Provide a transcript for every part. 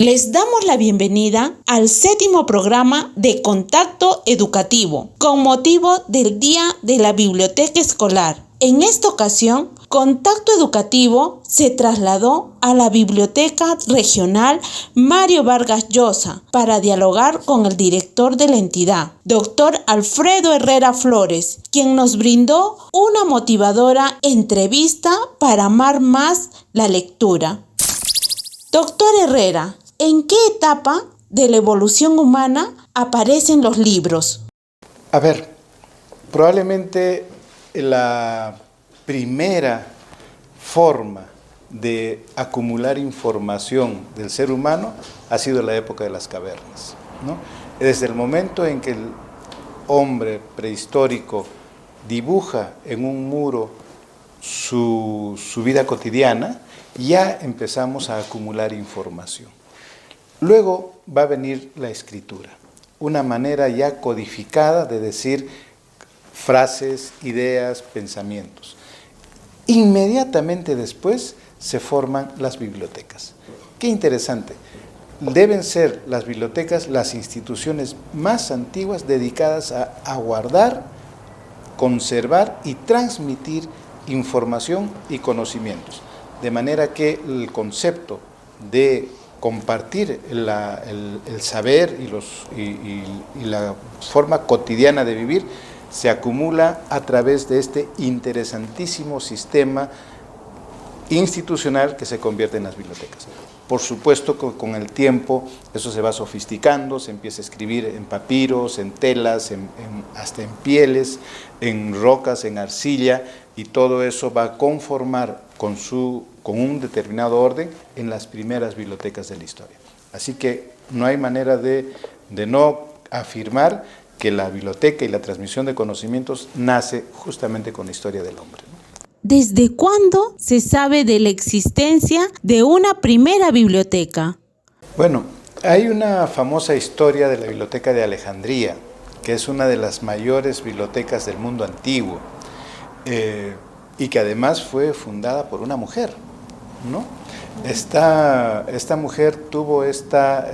Les damos la bienvenida al 7º programa de Contacto Educativo, con motivo del Día de la Biblioteca Escolar. En esta ocasión, Contacto Educativo se trasladó a la Biblioteca Regional Mario Vargas Llosa para dialogar con el director de la entidad, doctor Alfredo Herrera Flores, quien nos brindó una motivadora entrevista para amar más la lectura. Doctor Herrera, ¿en qué etapa de la evolución humana aparecen los libros? A ver, probablemente la primera forma de acumular información del ser humano ha sido la época de las cavernas, ¿no? Desde el momento en que el hombre prehistórico dibuja en un muro su vida cotidiana, ya empezamos a acumular información. Luego va a venir la escritura, una manera ya codificada de decir frases, ideas, pensamientos. Inmediatamente después se forman las bibliotecas. Qué interesante. Deben ser las bibliotecas las instituciones más antiguas dedicadas a guardar, conservar y transmitir información y conocimientos. De manera que el concepto de compartir el saber y la forma cotidiana de vivir se acumula a través de este interesantísimo sistema institucional que se convierte en las bibliotecas. Por supuesto que con el tiempo eso se va sofisticando, se empieza a escribir en papiros, en telas, hasta en pieles, en rocas, en arcilla, y todo eso va a conformar con un determinado orden en las primeras bibliotecas de la historia. Así que no hay manera de no afirmar que la biblioteca y la transmisión de conocimientos nace justamente con la historia del hombre, ¿no? ¿Desde cuándo se sabe de la existencia de una primera biblioteca? Bueno, hay una famosa historia de la Biblioteca de Alejandría, que es una de las mayores bibliotecas del mundo antiguo, y que además fue fundada por una mujer, ¿no? Esta mujer tuvo esta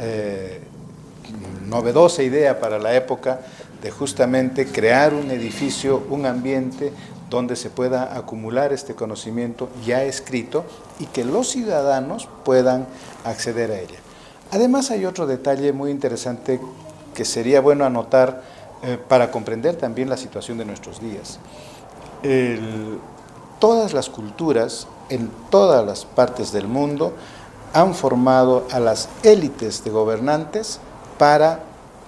novedosa idea para la época de justamente crear un edificio, un ambiente donde se pueda acumular este conocimiento ya escrito y que los ciudadanos puedan acceder a ella. Además hay otro detalle muy interesante que sería bueno anotar para comprender también la situación de nuestros días. Todas las culturas en todas las partes del mundo han formado a las élites de gobernantes para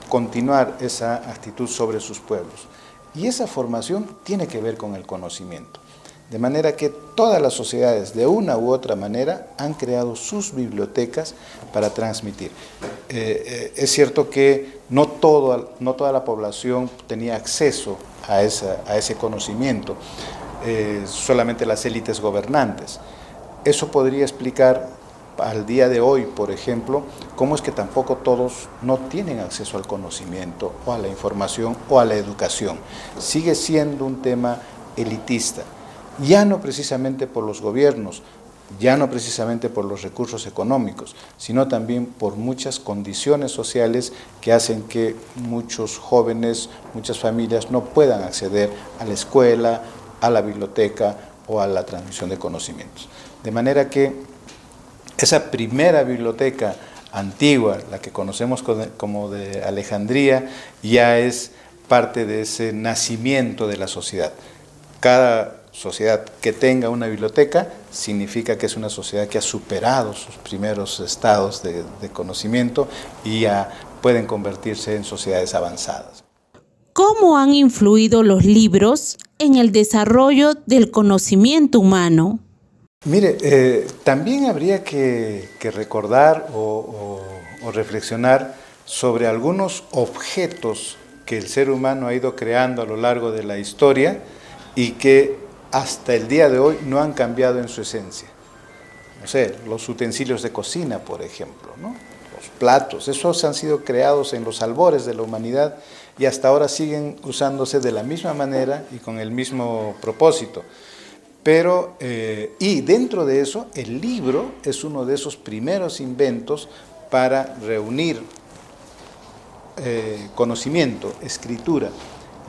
continuar esa actitud sobre sus pueblos. Y esa formación tiene que ver con el conocimiento. De manera que todas las sociedades, de una u otra manera, han creado sus bibliotecas para transmitir. Es cierto que no toda la población tenía acceso a ese conocimiento, solamente las élites gobernantes. Eso podría explicar al día de hoy, por ejemplo, cómo es que tampoco todos no tienen acceso al conocimiento o a la información o a la educación. Sigue siendo un tema elitista, ya no precisamente por los gobiernos, ya no precisamente por los recursos económicos, sino también por muchas condiciones sociales que hacen que muchos jóvenes, muchas familias no puedan acceder a la escuela, a la biblioteca o a la transmisión de conocimientos. De manera que esa primera biblioteca antigua, la que conocemos como de Alejandría, ya es parte de ese nacimiento de la sociedad. Cada sociedad que tenga una biblioteca significa que es una sociedad que ha superado sus primeros estados de conocimiento y ya pueden convertirse en sociedades avanzadas. ¿Cómo han influido los libros en el desarrollo del conocimiento humano? Mire, también habría que recordar o reflexionar sobre algunos objetos que el ser humano ha ido creando a lo largo de la historia y que hasta el día de hoy no han cambiado en su esencia. No sé, los utensilios de cocina, por ejemplo, ¿no? Los platos, esos han sido creados en los albores de la humanidad y hasta ahora siguen usándose de la misma manera y con el mismo propósito. Y dentro de eso, el libro es uno de esos primeros inventos para reunir conocimiento, escritura,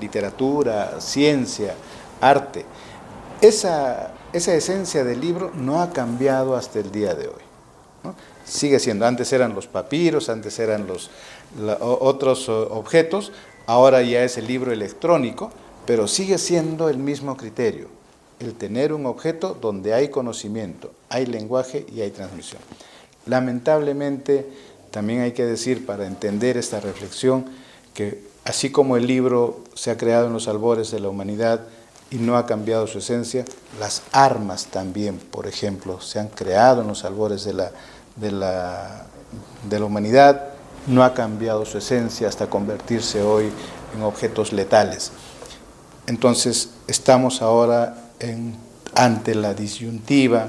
literatura, ciencia, arte. Esa esencia del libro no ha cambiado hasta el día de hoy, ¿no? Sigue siendo, antes eran los papiros, antes eran otros objetos, ahora ya es el libro electrónico, pero sigue siendo el mismo criterio, el tener un objeto donde hay conocimiento, hay lenguaje y hay transmisión. Lamentablemente, también hay que decir, para entender esta reflexión, que así como el libro se ha creado en los albores de la humanidad y no ha cambiado su esencia, las armas también, por ejemplo, se han creado en los albores de la humanidad, no ha cambiado su esencia hasta convertirse hoy en objetos letales. Entonces, estamos ahora ante la disyuntiva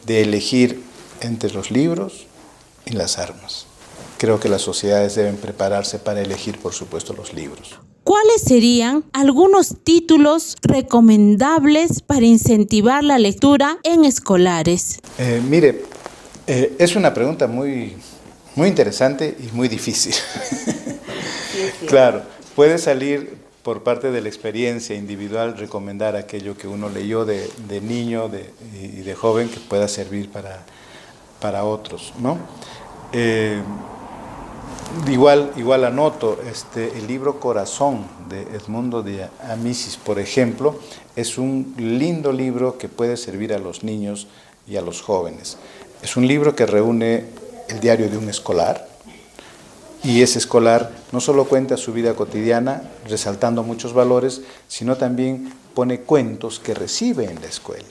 de elegir entre los libros y las armas. Creo que las sociedades deben prepararse para elegir, por supuesto, los libros. ¿Cuáles serían algunos títulos recomendables para incentivar la lectura en escolares? Mire, es una pregunta muy interesante y muy difícil. Claro, puede salir por parte de la experiencia individual recomendar aquello que uno leyó de niño y de joven que pueda servir para otros, ¿no? Igual anoto el libro Corazón de Edmundo de Amicis, por ejemplo, es un lindo libro que puede servir a los niños y a los jóvenes. Es un libro que reúne el diario de un escolar, y ese escolar no solo cuenta su vida cotidiana, resaltando muchos valores, sino también pone cuentos que recibe en la escuela.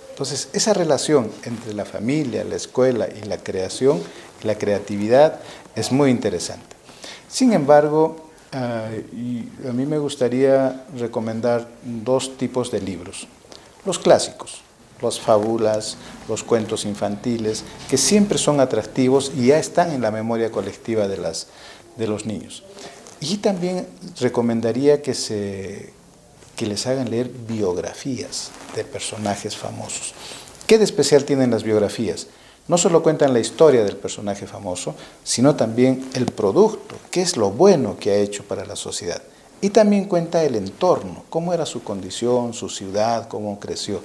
Entonces, esa relación entre la familia, la escuela y la creación, la creatividad, es muy interesante. Sin embargo, a mí me gustaría recomendar dos tipos de libros. Los clásicos, las fábulas, los cuentos infantiles, que siempre son atractivos y ya están en la memoria colectiva de los niños. Y también recomendaría que les hagan leer biografías de personajes famosos. ¿Qué de especial tienen las biografías? No solo cuentan la historia del personaje famoso, sino también el producto, qué es lo bueno que ha hecho para la sociedad. Y también cuenta el entorno, cómo era su condición, su ciudad, cómo creció.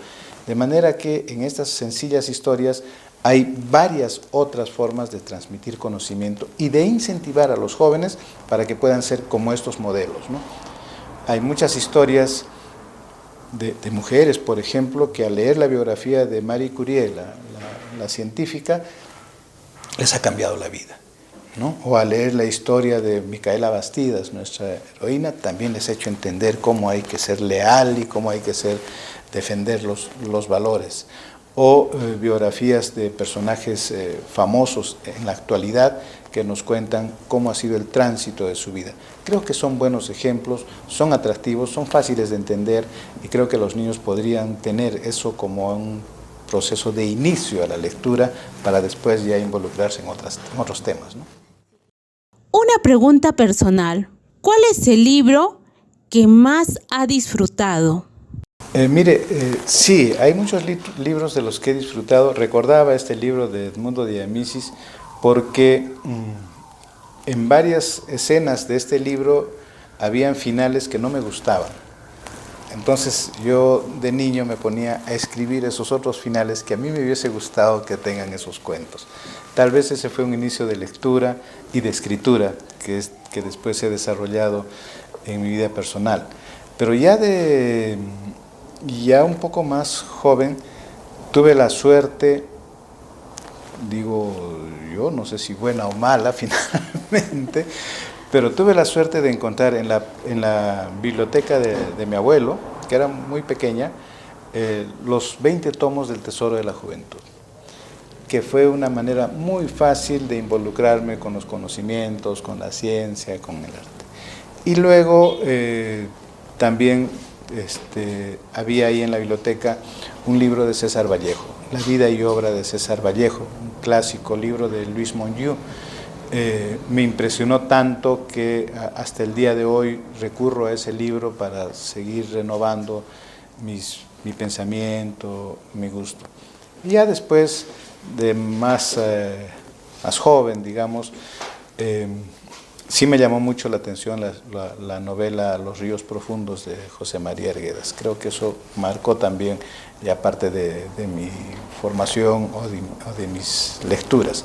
De manera que en estas sencillas historias hay varias otras formas de transmitir conocimiento y de incentivar a los jóvenes para que puedan ser como estos modelos, ¿no? Hay muchas historias de mujeres, por ejemplo, que al leer la biografía de Marie Curie, la científica, les ha cambiado la vida, ¿no? O al leer la historia de Micaela Bastidas, nuestra heroína, también les ha hecho entender cómo hay que ser leal y cómo hay que defender los valores. O biografías de personajes famosos en la actualidad que nos cuentan cómo ha sido el tránsito de su vida. Creo que son buenos ejemplos, son atractivos, son fáciles de entender y creo que los niños podrían tener eso como un proceso de inicio a la lectura para después ya involucrarse en otros temas, ¿no? Una pregunta personal. ¿Cuál es el libro que más ha disfrutado? Sí, hay muchos libros de los que he disfrutado. Recordaba este libro de Edmundo de Amicis porque en varias escenas de este libro habían finales que no me gustaban. Entonces yo de niño me ponía a escribir esos otros finales que a mí me hubiese gustado que tengan esos cuentos. Tal vez ese fue un inicio de lectura y de escritura que después he desarrollado en mi vida personal. Pero ya un poco más joven, tuve la suerte, digo yo, no sé si buena o mala finalmente, pero tuve la suerte de encontrar en la biblioteca de mi abuelo, que era muy pequeña, los 20 tomos del Tesoro de la Juventud, que fue una manera muy fácil de involucrarme con los conocimientos, con la ciencia, con el arte. Y luego también había ahí en la biblioteca un libro de César Vallejo, La vida y obra de César Vallejo, un clásico libro de Luis Mongiu. Me impresionó tanto que hasta el día de hoy recurro a ese libro para seguir renovando mi pensamiento, mi gusto. Y ya después de más más joven, digamos, sí me llamó mucho la atención la novela Los ríos profundos de José María Arguedas. Creo que eso marcó también ya parte de mi formación o de mis lecturas.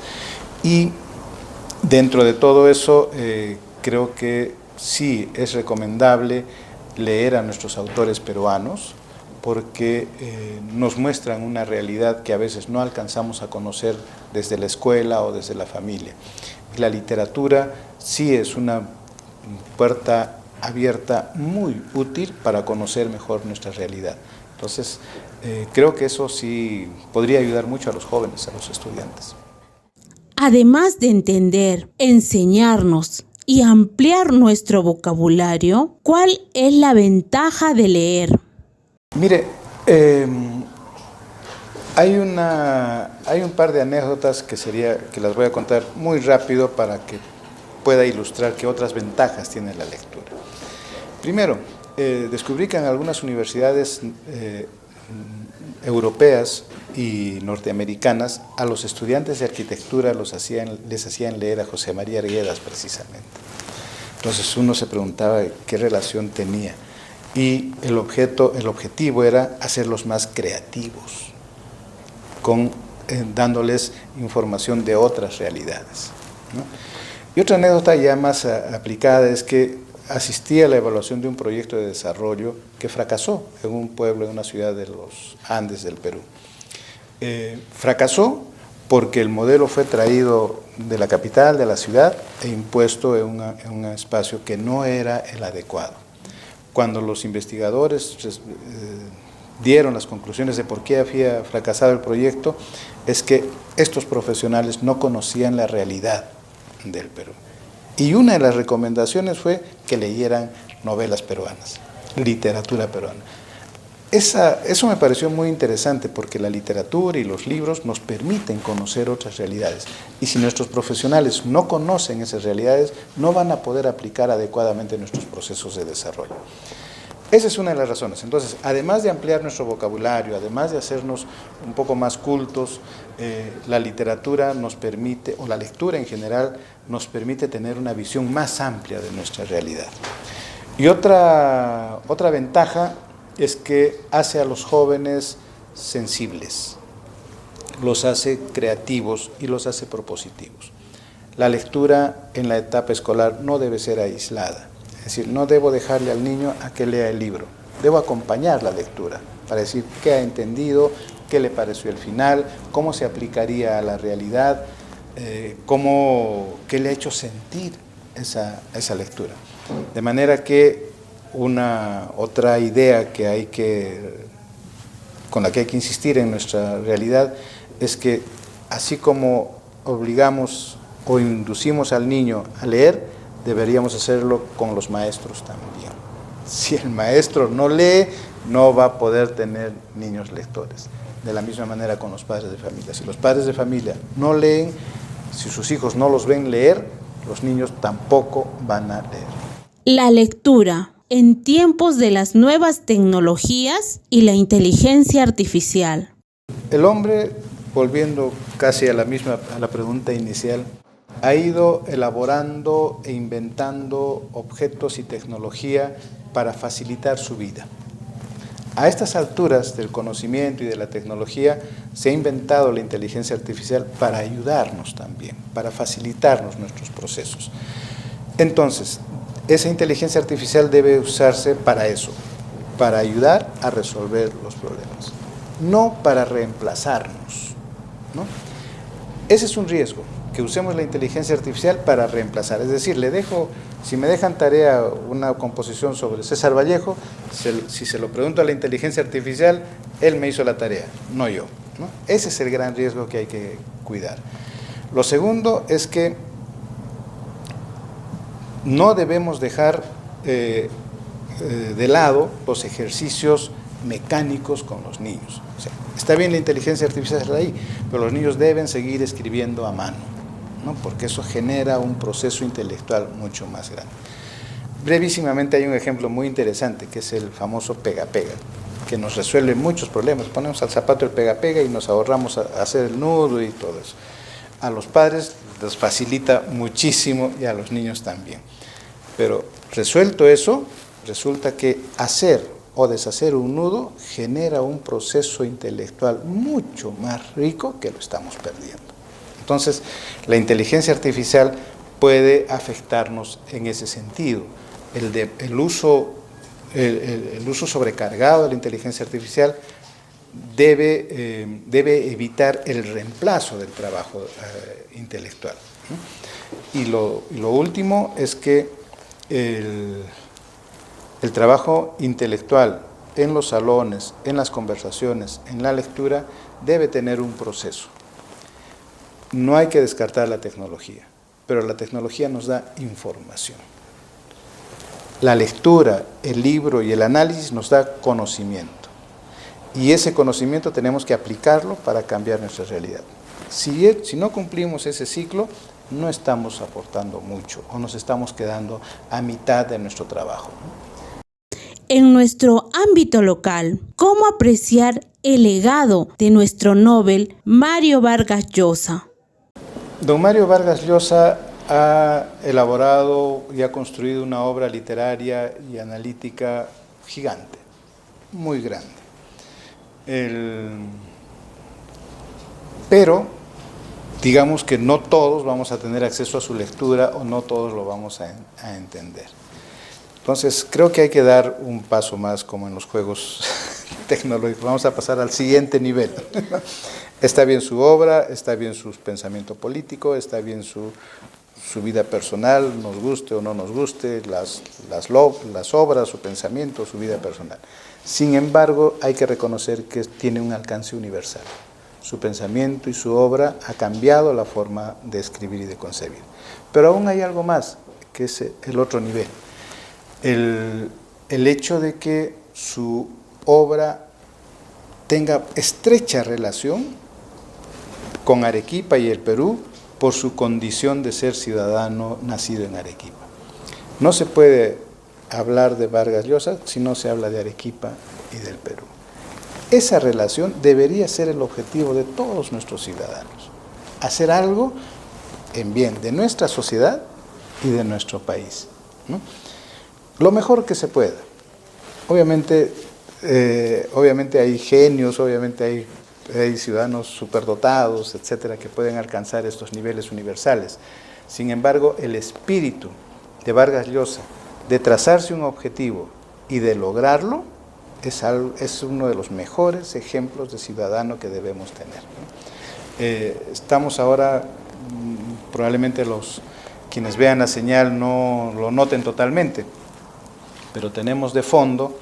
Y dentro de todo eso, creo que sí es recomendable leer a nuestros autores peruanos, porque nos muestran una realidad que a veces no alcanzamos a conocer desde la escuela o desde la familia. Y la literatura sí es una puerta abierta muy útil para conocer mejor nuestra realidad. Entonces, creo que eso sí podría ayudar mucho a los jóvenes, a los estudiantes. Además de entender, enseñarnos y ampliar nuestro vocabulario, ¿cuál es la ventaja de leer? Mire, hay un par de anécdotas que las voy a contar muy rápido para que pueda ilustrar qué otras ventajas tiene la lectura. Primero, descubrí que en algunas universidades europeas y norteamericanas a los estudiantes de arquitectura les hacían leer a José María Arguedas precisamente. Entonces uno se preguntaba qué relación tenía. Y el objetivo era hacerlos más creativos, dándoles información de otras realidades, ¿no? Y otra anécdota ya más aplicada es que asistí a la evaluación de un proyecto de desarrollo que fracasó en un pueblo, en una ciudad de los Andes del Perú. Fracasó porque el modelo fue traído de la capital, de la ciudad, e impuesto en un espacio que no era el adecuado. Cuando los investigadores dieron las conclusiones de por qué había fracasado el proyecto, es que estos profesionales no conocían la realidad del Perú. Y una de las recomendaciones fue que leyeran novelas peruanas, literatura peruana. Eso me pareció muy interesante porque la literatura y los libros nos permiten conocer otras realidades. Y si nuestros profesionales no conocen esas realidades, no van a poder aplicar adecuadamente nuestros procesos de desarrollo. Esa es una de las razones. Entonces, además de ampliar nuestro vocabulario, además de hacernos un poco más cultos, la literatura nos permite, o la lectura en general, nos permite tener una visión más amplia de nuestra realidad. Y otra ventaja es que hace a los jóvenes sensibles, los hace creativos y los hace propositivos. La lectura en la etapa escolar no debe ser aislada. Es decir, no debo dejarle al niño a que lea el libro, debo acompañar la lectura para decir qué ha entendido, qué le pareció el final, cómo se aplicaría a la realidad, qué le ha hecho sentir esa lectura. De manera que otra idea con la que hay que insistir en nuestra realidad es que así como obligamos o inducimos al niño a leer, deberíamos hacerlo con los maestros también. Si el maestro no lee, no va a poder tener niños lectores. De la misma manera con los padres de familia. Si los padres de familia no leen, si sus hijos no los ven leer, los niños tampoco van a leer. La lectura en tiempos de las nuevas tecnologías y la inteligencia artificial. El hombre, volviendo casi a la pregunta inicial, ha ido elaborando e inventando objetos y tecnología para facilitar su vida. A estas alturas del conocimiento y de la tecnología se ha inventado la inteligencia artificial para ayudarnos también, para facilitarnos nuestros procesos. Entonces, esa inteligencia artificial debe usarse para eso, para ayudar a resolver los problemas, no para reemplazarnos, ¿no? Ese es un riesgo, que usemos la inteligencia artificial para reemplazar. Es decir, si me dejan tarea una composición sobre César Vallejo, si se lo pregunto a la inteligencia artificial, él me hizo la tarea, no yo, ¿no? Ese es el gran riesgo que hay que cuidar. Lo segundo es que no debemos dejar de lado los ejercicios mecánicos con los niños. O sea, está bien la inteligencia artificial ahí, pero los niños deben seguir escribiendo a mano, ¿no? Porque eso genera un proceso intelectual mucho más grande. Brevísimamente hay un ejemplo muy interesante que es el famoso pega-pega, que nos resuelve muchos problemas. Ponemos al zapato el pega-pega y nos ahorramos hacer el nudo y todo eso. A los padres nos facilita muchísimo y a los niños también. Pero resuelto eso, resulta que hacer o deshacer un nudo genera un proceso intelectual mucho más rico que lo estamos perdiendo. Entonces, la inteligencia artificial puede afectarnos en ese sentido. El uso sobrecargado de la inteligencia artificial debe evitar el reemplazo del trabajo intelectual. Y lo último es que el trabajo intelectual en los salones, en las conversaciones, en la lectura, debe tener un proceso. No hay que descartar la tecnología, pero la tecnología nos da información. La lectura, el libro y el análisis nos da conocimiento. Y ese conocimiento tenemos que aplicarlo para cambiar nuestra realidad. Si no cumplimos ese ciclo, no estamos aportando mucho o nos estamos quedando a mitad de nuestro trabajo. En nuestro ámbito local, ¿cómo apreciar el legado de nuestro Nobel Mario Vargas Llosa? Don Mario Vargas Llosa ha elaborado y ha construido una obra literaria y analítica gigante, muy grande. Pero digamos que no todos vamos a tener acceso a su lectura o no todos lo vamos a entender. Entonces creo que hay que dar un paso más como en los juegos tecnológicos. Vamos a pasar al siguiente nivel. Está bien su obra, está bien su pensamiento político, está bien su vida personal, nos guste o no nos guste, las obras, su pensamiento, su vida personal. Sin embargo, hay que reconocer que tiene un alcance universal. Su pensamiento y su obra ha cambiado la forma de escribir y de concebir. Pero aún hay algo más, que es el otro nivel. El hecho de que su obra tenga estrecha relación con Arequipa y el Perú por su condición de ser ciudadano nacido en Arequipa. No se puede hablar de Vargas Llosa si no se habla de Arequipa y del Perú. Esa relación debería ser el objetivo de todos nuestros ciudadanos. Hacer algo en bien de nuestra sociedad y de nuestro país, ¿no? Lo mejor que se pueda. Obviamente hay genios, obviamente hay ciudadanos superdotados, etcétera, que pueden alcanzar estos niveles universales. Sin embargo, el espíritu de Vargas Llosa de trazarse un objetivo y de lograrlo es uno de los mejores ejemplos de ciudadano que debemos tener. Estamos ahora, probablemente quienes vean la señal no lo noten totalmente, pero tenemos de fondo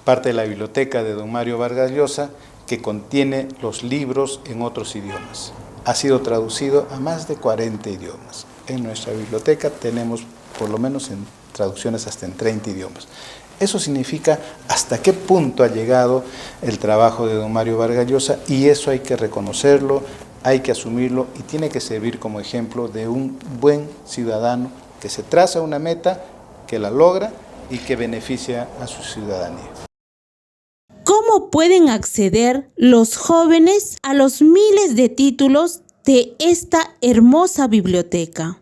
parte de la biblioteca de don Mario Vargas Llosa que contiene los libros en otros idiomas. Ha sido traducido a más de 40 idiomas. En nuestra biblioteca tenemos por lo menos en traducciones hasta en 30 idiomas. Eso significa hasta qué punto ha llegado el trabajo de don Mario Vargas Llosa, y eso hay que reconocerlo, hay que asumirlo y tiene que servir como ejemplo de un buen ciudadano que se traza una meta, que la logra y que beneficia a su ciudadanía. ¿Cómo pueden acceder los jóvenes a los miles de títulos de esta hermosa biblioteca?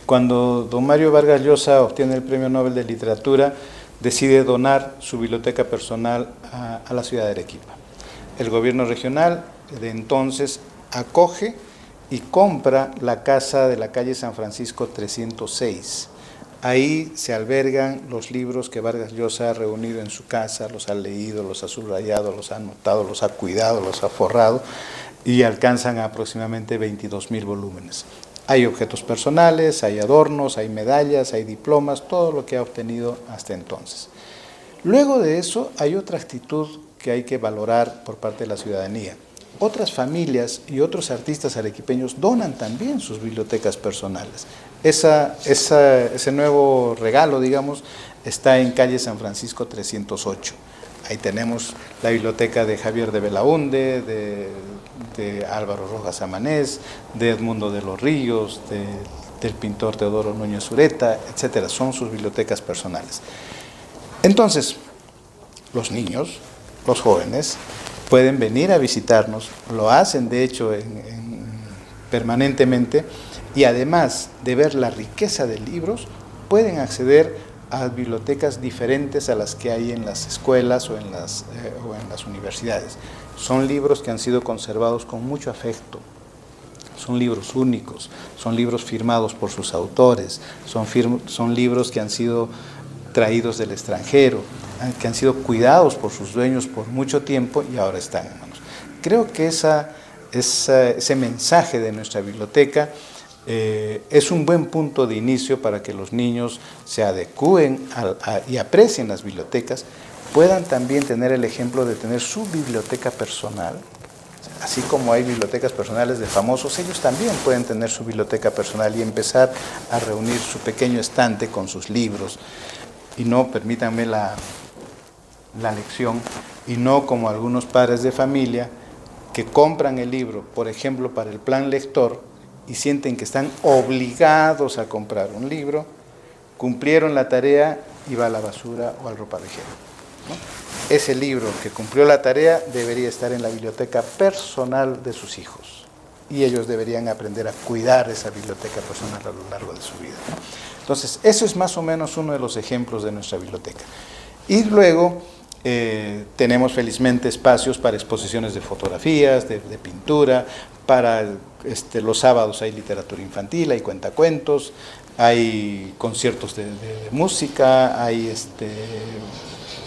Cuando don Mario Vargas Llosa obtiene el Premio Nobel de Literatura, decide donar su biblioteca personal a la ciudad de Arequipa. El gobierno regional de entonces acoge y compra la casa de la calle San Francisco 306. Ahí se albergan los libros que Vargas Llosa ha reunido en su casa, los ha leído, los ha subrayado, los ha anotado, los ha cuidado, los ha forrado, y alcanzan a aproximadamente 22.000 volúmenes. Hay objetos personales, hay adornos, hay medallas, hay diplomas, todo lo que ha obtenido hasta entonces. Luego de eso hay otra actitud que hay que valorar por parte de la ciudadanía. Otras familias y otros artistas arequipeños donan también sus bibliotecas personales. Ese nuevo regalo, digamos, está en calle San Francisco 308. Ahí tenemos la biblioteca de Javier de Belaúnde, de Álvaro Rojas Amanés, de Edmundo de los Ríos, del pintor Teodoro Núñez Ureta, etcétera. Son sus bibliotecas personales. Entonces, los niños, los jóvenes, pueden venir a visitarnos, lo hacen de hecho en permanentemente, y además de ver la riqueza de libros, pueden acceder a bibliotecas diferentes a las que hay en las escuelas o en las universidades. Son libros que han sido conservados con mucho afecto, son libros únicos, son libros firmados por sus autores, son libros que han sido traídos del extranjero, que han sido cuidados por sus dueños por mucho tiempo y ahora están en manos. Creo que ese mensaje de nuestra biblioteca es un buen punto de inicio para que los niños se adecúen y aprecien las bibliotecas, puedan también tener el ejemplo de tener su biblioteca personal. Así como hay bibliotecas personales de famosos, ellos también pueden tener su biblioteca personal y empezar a reunir su pequeño estante con sus libros. Y no, permítanme la lección, y no como algunos padres de familia que compran el libro, por ejemplo, para el plan lector, y sienten que están obligados a comprar un libro, cumplieron la tarea y va a la basura o al ropavejero, ¿no? Ese libro que cumplió la tarea debería estar en la biblioteca personal de sus hijos, y ellos deberían aprender a cuidar esa biblioteca personal a lo largo de su vida, ¿no? Entonces, eso es más o menos uno de los ejemplos de nuestra biblioteca. Y luego tenemos felizmente espacios para exposiciones de fotografías, de pintura, para los sábados hay literatura infantil, hay cuentacuentos, hay conciertos de música, hay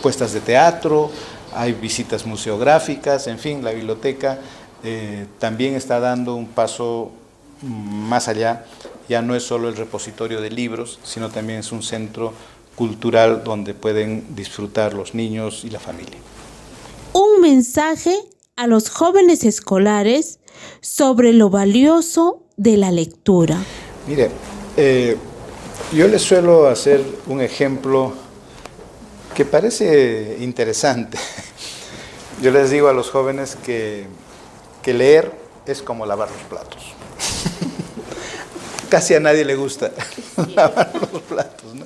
puestas de teatro, hay visitas museográficas, en fin, la biblioteca también está dando un paso más allá. Ya no es solo el repositorio de libros, sino también es un centro cultural donde pueden disfrutar los niños y la familia. Un mensaje a los jóvenes escolares sobre lo valioso de la lectura. Mire, yo les suelo hacer un ejemplo que parece interesante. Yo les digo a los jóvenes que leer es como lavar los platos. Casi a nadie le gusta lavar los platos, ¿no?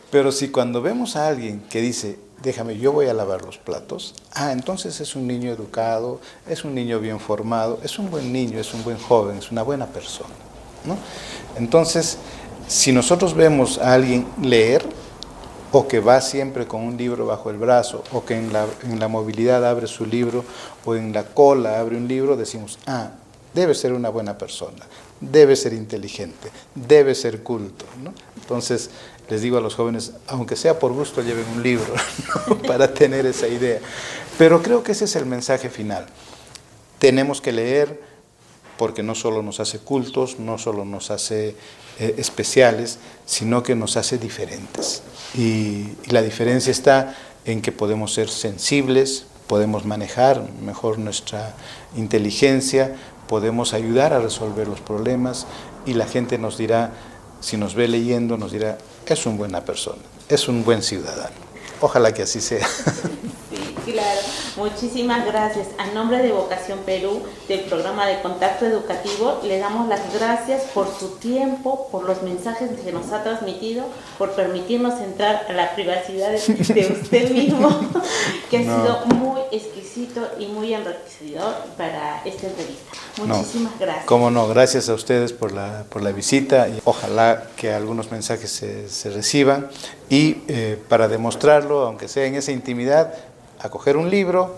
Pero si cuando vemos a alguien que dice, déjame, yo voy a lavar los platos, entonces es un niño educado, es un niño bien formado, es un buen niño, es un buen joven, es una buena persona, ¿no? Entonces, si nosotros vemos a alguien leer, o que va siempre con un libro bajo el brazo, o que en la movilidad abre su libro, o en la cola abre un libro, decimos, debe ser una buena persona, debe ser inteligente, debe ser culto, ¿no? Entonces, les digo a los jóvenes, aunque sea por gusto, lleven un libro, ¿no? Para tener esa idea. Pero creo que ese es el mensaje final. Tenemos que leer porque no solo nos hace cultos, no solo nos hace especiales, sino que nos hace diferentes. Y la diferencia está en que podemos ser sensibles, podemos manejar mejor nuestra inteligencia, podemos ayudar a resolver los problemas, y la gente nos dirá, si nos ve leyendo, nos dirá, es una buena persona, es un buen ciudadano. Ojalá que así sea. Sí, claro. Muchísimas gracias. A nombre de Vocación Perú, del programa de Contacto Educativo, le damos las gracias por su tiempo, por los mensajes que nos ha transmitido, por permitirnos entrar a la privacidad de usted mismo, que ha sido muy exquisito y muy enriquecedor para esta entrevista. Muchísimas gracias. Cómo no, gracias a ustedes por la visita, y ojalá que algunos mensajes se reciban, y para demostrarlo, aunque sea en esa intimidad, a coger un libro,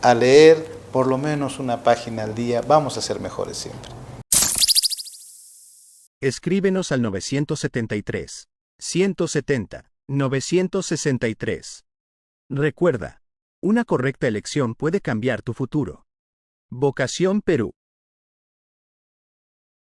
a leer por lo menos una página al día. Vamos a ser mejores siempre. Escríbenos al 973 170 963. Recuerda, una correcta elección puede cambiar tu futuro. Vocación Perú.